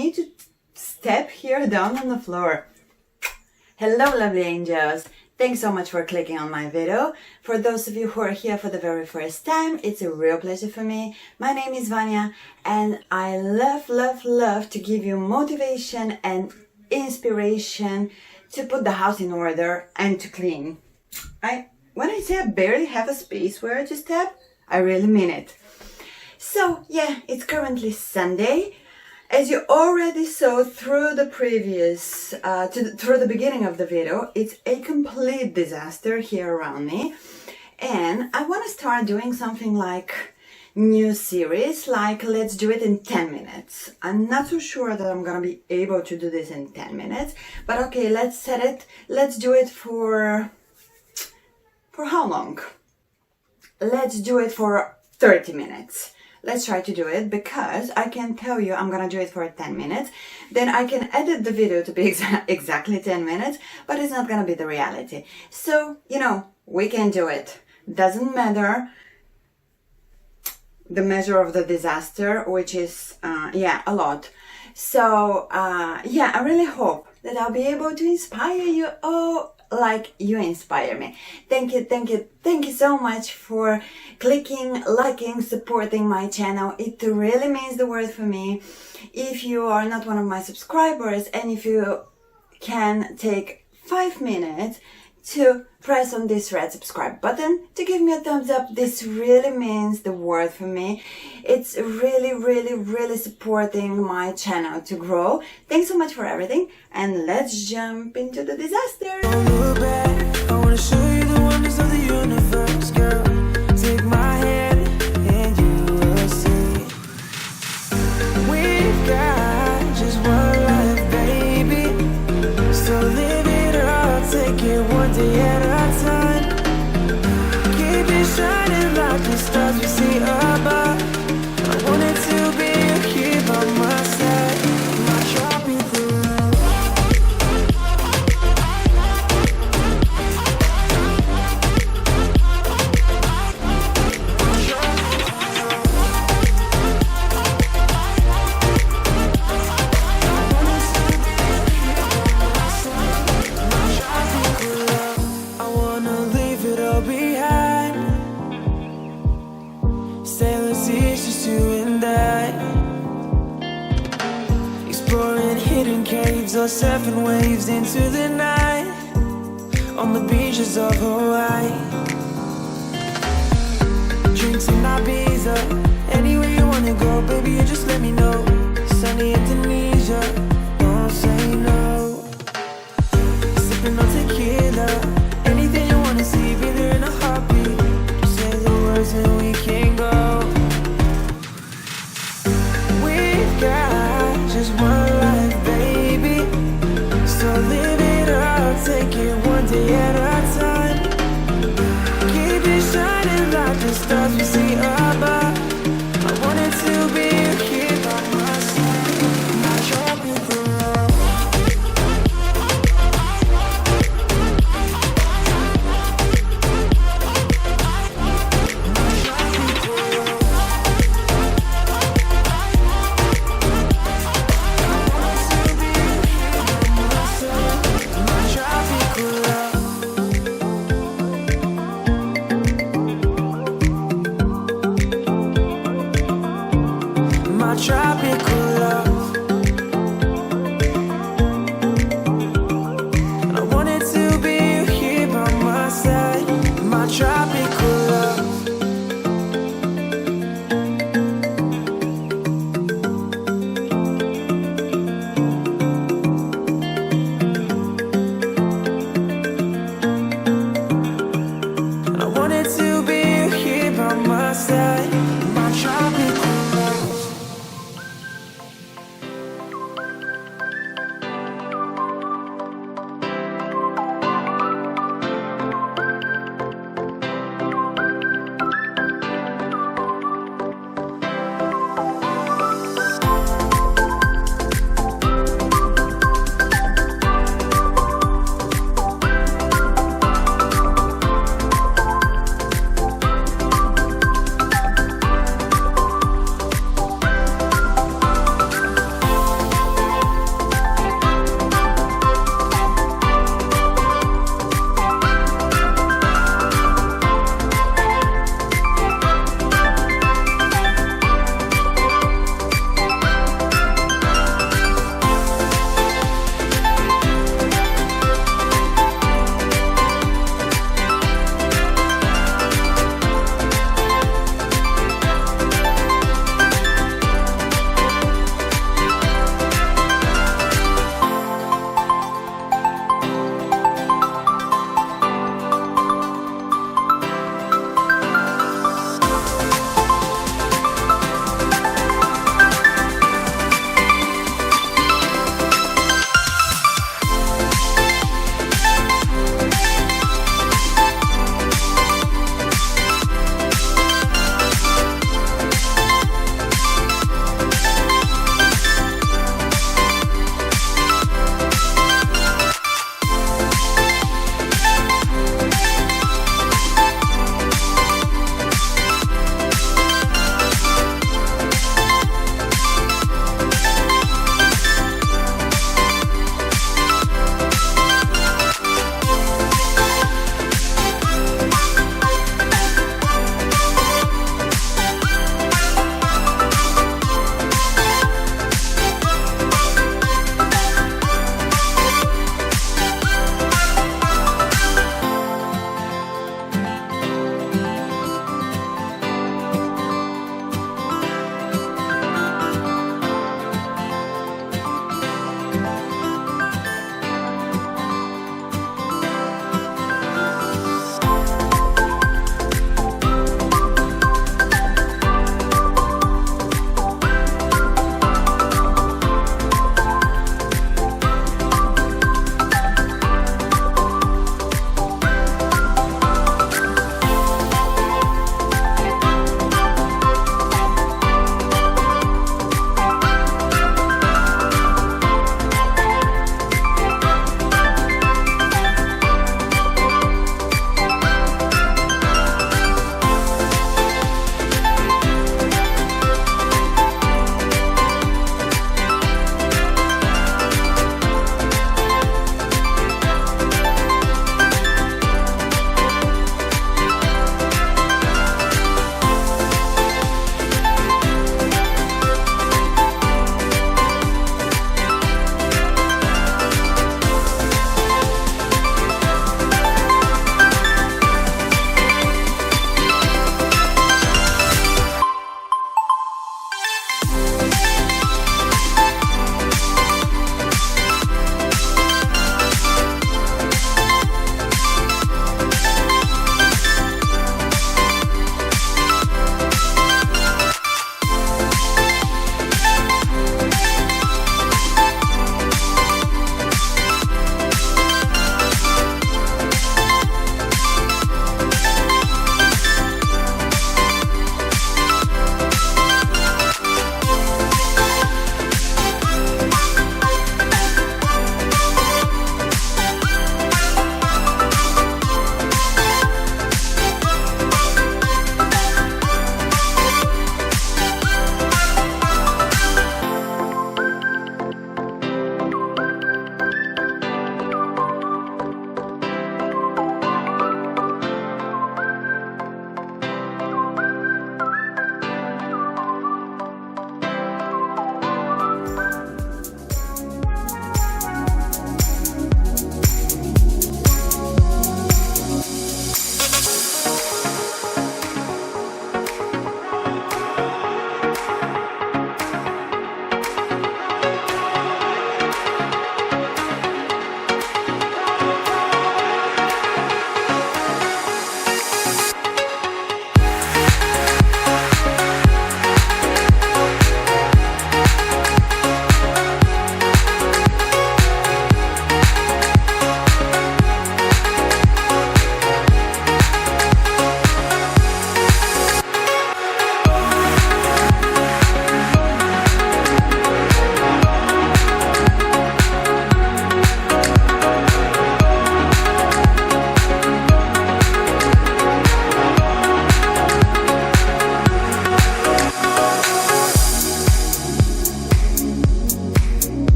me to step here down on the floor. Hello, lovely angels. Thanks so much for clicking on my video. For those of you who are here for the very first time, it's a real pleasure for me. My name is Vanya, and I love to give you motivation and inspiration to put the house in order and to clean. When I say I barely have a space where to step, I really mean it. So yeah, it's currently Sunday. As you already saw through the previous, through the beginning of the video, it's a complete disaster here around me. And I want to start doing something like new series, like let's do it in 10 minutes. I'm not so sure that I'm gonna be able to do this in 10 minutes, but okay, let's set it. Let's do it for how long? Let's do it for 30 minutes. Let's try to do it, because I can tell you I'm gonna do it for 10 minutes. Then I can edit the video to be exactly 10 minutes, but it's not gonna be the reality. So, you know, we can do it. Doesn't matter the measure of the disaster, which is, yeah, a lot. So, yeah, I really hope that I'll be able to inspire you all like you inspire me. Thank you so much for clicking, liking, supporting my channel. It really means the world for me. If you are not one of my subscribers, and if you can take 5 minutes to press on this red subscribe button to give me a thumbs up, this really means the world for me. It's really supporting my channel to grow. Thanks so much for everything, and let's jump into the disaster. I wanna show you the wonders of the universe, girl. Take my hand and you will see. We've got just one life, baby, so live it up, take it one day at a time. Keep it shining like the stars we see above. I wanted to be here by my side, my tropical love. Or surfing waves into the night on the beaches of Hawaii. Drinks in Ibiza, anywhere you wanna go, baby, you just let me know. Sunny Indonesia, don't say no. Sipping on tequila, anything you wanna see, be there in a heartbeat. Just say the words and we can go. We've got just one life, baby, so live it up, take it one day at a